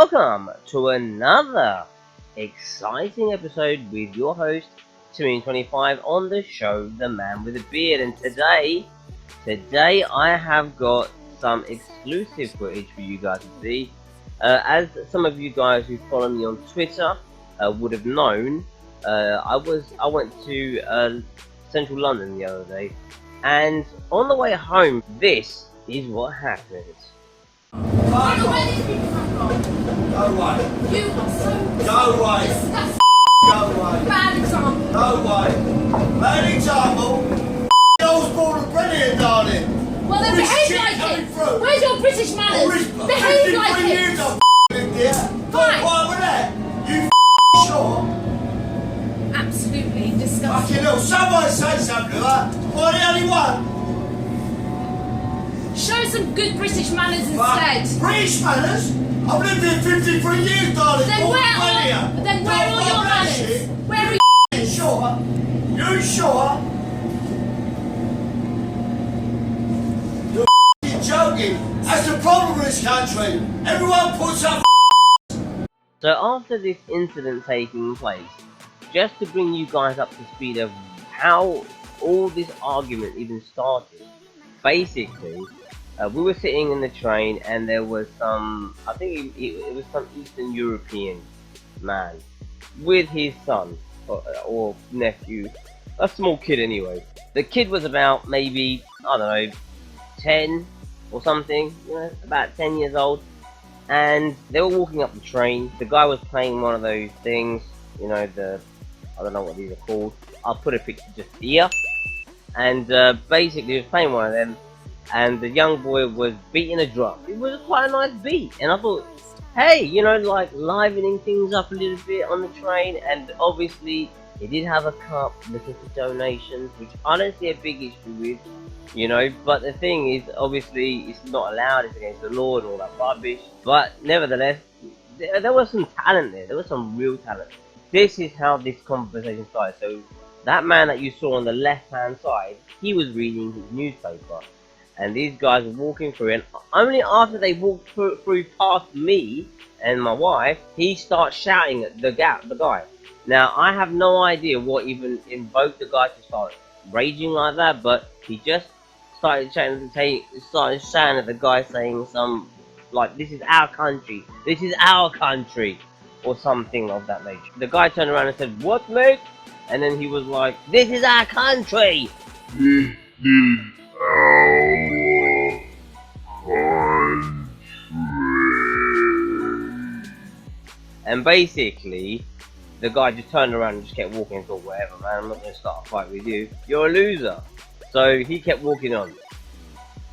Welcome to another exciting episode with your host, Timmy25, on the show The Man with a Beard. And today I have got some exclusive footage for you guys to see. As some of you guys who follow me on Twitter would have known, I went to central London the other day, and on the way home, this is what happened. Where do these people come from? Go away. You are so Go away. disgusting. Go away. Bad example. Go away. Bad example. I was born and bred here, darling. Well, then All this behave shit like coming it. through. Where's your British All manners? this Behave like 53 it. years I've lived here. Fine. Why with that? You sure? Absolutely disgusting. Fucking hell, somebody say something to her. Why the only one? Show some good British manners Fuck. instead. British manners? I've lived here 53 years, darling. Then Born where and bred here. are all your that manners? shit. Where are You sure? You sure? You're f***ing joking. That's the problem with this country. Everyone puts up. So after this incident taking place, just to bring you guys up to speed of how all this argument even started, basically, we were sitting in the train and there was some, I think it was some Eastern European man with his son or nephew, a small kid anyway. The kid was about maybe, I don't know, 10 or something, you know, about 10 years old. And they were walking up the train. The guy was playing one of those things, you know, I don't know what these are called. I'll put a picture just here. And basically he was playing one of them, and the young boy was beating a drum. It was quite a nice beat, and I thought, hey, you know, like livening things up a little bit on the train. And obviously he did have a cup looking for donations, which I don't see a big issue with, you know. But the thing is, obviously it's not allowed, it's against the law and all that rubbish. But nevertheless, there was some talent there. There was some real talent. This is how this conversation started. So that man that you saw on the left hand side, he was reading his newspaper, and these guys were walking through, and only after they walked through past me and my wife, he starts shouting at the guy. Now I have no idea what even invoked the guy to start raging like that, but he just started shouting at the guy, saying some like, "This is our country, this is our country," or something of that nature. The guy turned around and said, "What, mate?" And then he was like, "This is our country! This is our country." And basically, the guy just turned around and just kept walking and thought, whatever, man, I'm not going to start a fight with you. You're a loser. So he kept walking on.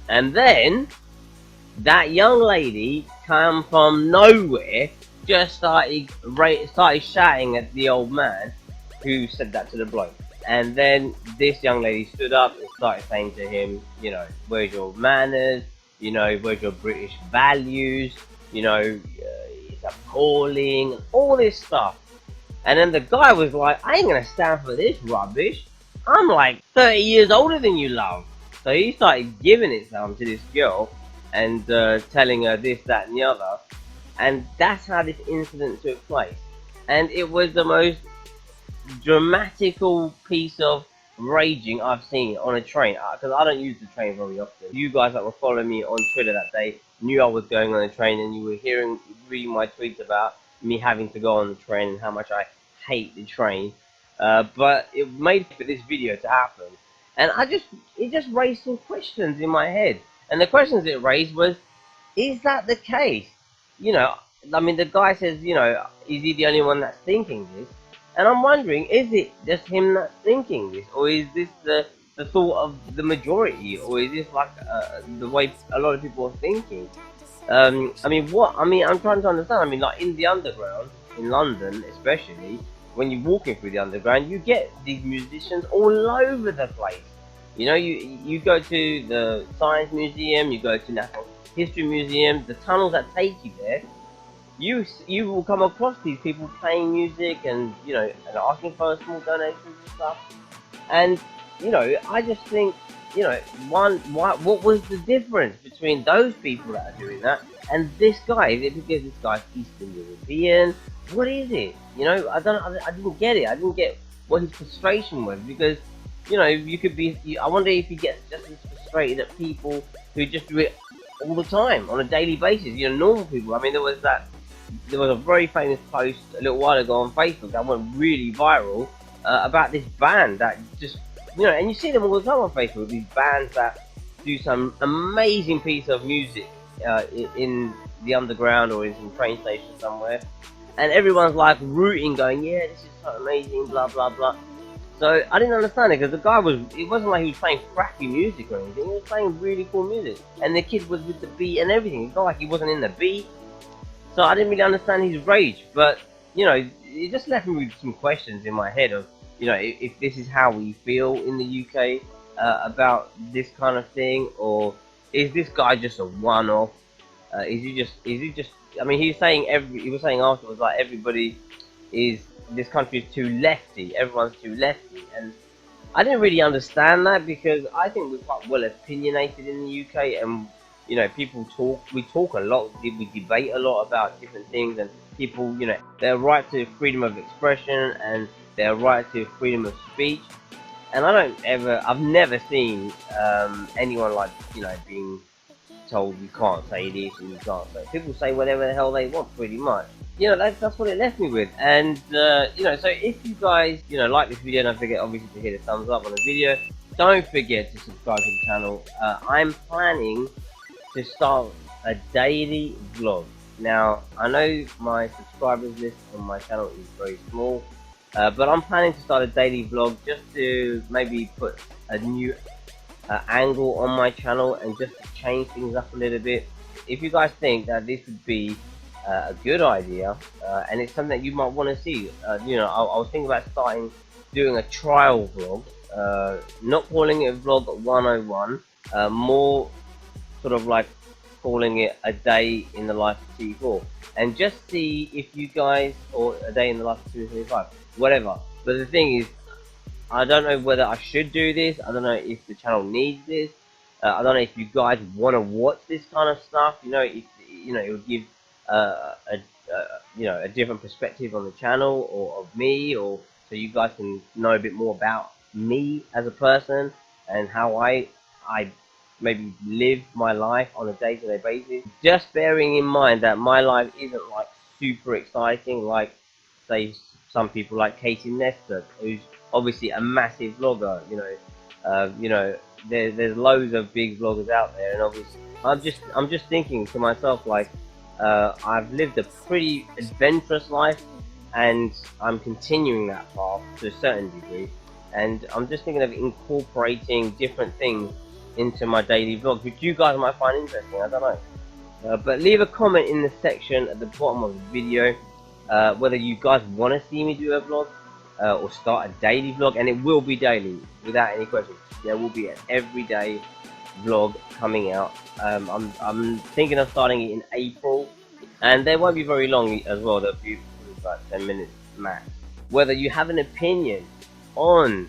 And then, that young lady came from nowhere, just started shouting at the old man who said that to the bloke. And then this young lady stood up and started saying to him, you know, where's your manners, you know, where's your British values, you know, it's appalling, all this stuff. And then the guy was like, I ain't gonna stand for this rubbish, I'm like 30 years older than you, love. So he started giving it some to this girl and telling her this, that and the other. And that's how this incident took place. And it was the most dramatical piece of raging I've seen on a train, because I don't use the train very often. You guys that were following me on Twitter that day knew I was going on the train, and you were reading my tweets about me having to go on the train and how much I hate the train. But it made for this video to happen, and it just raised some questions in my head. And the questions it raised was, is that the case? You know, I mean, the guy says, you know, is he the only one that's thinking this? And I'm wondering, is it just him that's thinking this, or is this the thought of the majority, or is this like the way a lot of people are thinking? I mean, I'm trying to understand. I mean, like in the underground, in London especially, when you're walking through the underground, you get these musicians all over the place. You know, you go to the Science Museum, you go to Natural History Museum, the tunnels that take you there, you will come across these people playing music and, you know, and asking for small donations and stuff. And, you know, I just think you know, what was the difference between those people that are doing that and this guy? Is it because this guy's Eastern European? What is it? You know, I didn't get it. I didn't get what his frustration was, because, you know, you could be. I wonder if he gets just as frustrated at people who just do it all the time on a daily basis. You know, normal people. I mean, there was a very famous post a little while ago on Facebook that went really viral about this band that just, you know, and you see them all the time on Facebook. These bands that do some amazing piece of music in the underground or in some train station somewhere, and everyone's like rooting, going, yeah, this is so amazing, blah blah blah. So I didn't understand it, because the guy was, it wasn't like he was playing crappy music or anything, he was playing really cool music. And the kid was with the beat and everything, it's not like he wasn't in the beat. So I didn't really understand his rage, but, you know, it just left me with some questions in my head of, you know, if this is how we feel in the UK about this kind of thing, or is this guy just a one-off? Is he just, I mean, he was saying afterwards, like, this country is too lefty, everyone's too lefty, and I didn't really understand that, because I think we're quite well opinionated in the UK, and, you know, we talk a lot, we debate a lot about different things, and people, you know, their right to freedom of expression and their right to freedom of speech. And I've never seen anyone, like, you know, being told you can't say this and you can't say. People say whatever the hell they want, pretty much. You know, that's what it left me with. And you know, so if you guys, you know, like this video, don't forget obviously to hit a thumbs up on the video. Don't forget to subscribe to the channel. I'm planning to start a daily vlog. Now, I know my subscribers list on my channel is very small, but I'm planning to start a daily vlog just to maybe put a new angle on my channel and just to change things up a little bit. If you guys think that this would be a good idea, and it's something that you might want to see, you know, I was thinking about doing a trial vlog, not calling it vlog 101, more sort of like calling it a day in the life of T4, and just see if you guys, or a day in the life of 225, whatever. But the thing is, I don't know whether I should do this. I don't know if the channel needs this. I don't know if you guys want to watch this kind of stuff. You know, if, you know, it would give you know, a different perspective on the channel, or of me, or so you guys can know a bit more about me as a person and how I maybe live my life on a day-to-day basis. Just bearing in mind that my life isn't like super exciting, like, say, some people like Casey Nestor, who's obviously a massive vlogger. You know, there's loads of big vloggers out there, and obviously I'm just thinking to myself, like, I've lived a pretty adventurous life, and I'm continuing that path to a certain degree, and I'm just thinking of incorporating different things into my daily vlogs, which you guys might find interesting. I don't know, but leave a comment in the section at the bottom of the video whether you guys want to see me do a vlog, or start a daily vlog, and it will be daily, without any question. There will be an everyday vlog coming out. I'm thinking of starting it in April, and they won't be very long as well. They'll be about 10 minutes max. Whether you have an opinion on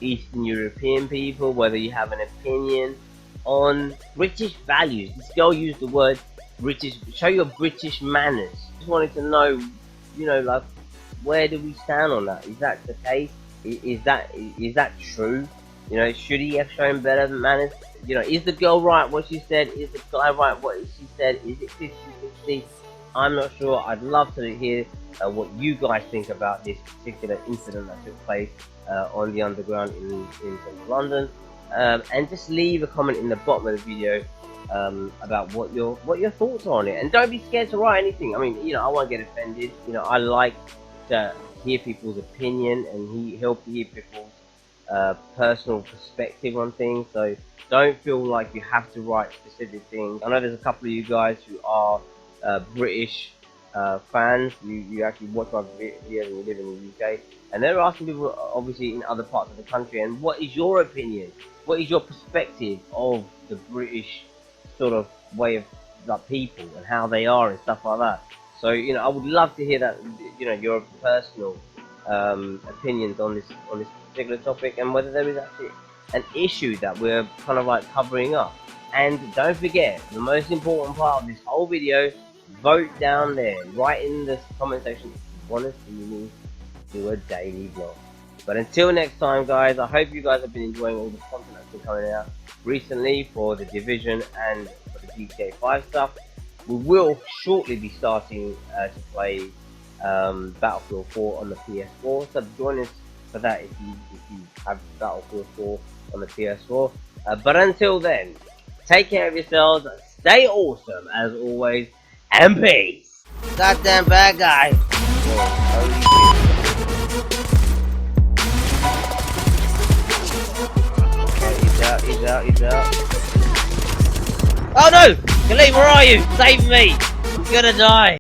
Eastern European people, whether you have an opinion on British values. This girl used the word British. Show your British manners. Just wanted to know, you know, like, where do we stand on that? Is that the case? Is that true? You know, should he have shown better manners? You know, is the girl right what she said? Is the guy right what she said? Is it 50-50? I'm not sure. I'd love to hear what you guys think about this particular incident that took place on the underground in central London, and just leave a comment in the bottom of the video about what your thoughts are on it. And don't be scared to write anything. I mean, you know, I won't get offended. You know, I like to hear people's opinion and help hear people's personal perspective on things. So don't feel like you have to write specific things. I know there's a couple of you guys who are British fans. You actually watch my videos and you live in the UK, and there are some people obviously in other parts of the country. And what is your opinion? What is your perspective of the British sort of way of, like, people and how they are and stuff like that? So, you know, I would love to hear that, you know, your personal opinions on this particular topic, and whether there is actually an issue that we're kind of like covering up. And don't forget, the most important part of this whole video, vote down there, right in the comment section if you want to see me do a daily vlog. But until next time guys, I hope you guys have been enjoying all the content that's been coming out recently for the Division and for the GTA 5 stuff. We will shortly be starting to play Battlefield 4 on the PS4, so join us for that if you have Battlefield 4 on the PS4. But until then, take care of yourselves, stay awesome as always, and peace! Goddamn bad guy! Whoa, holy shit. Okay, he's out. Oh no! Khalid, where are you? Save me! I'm gonna die!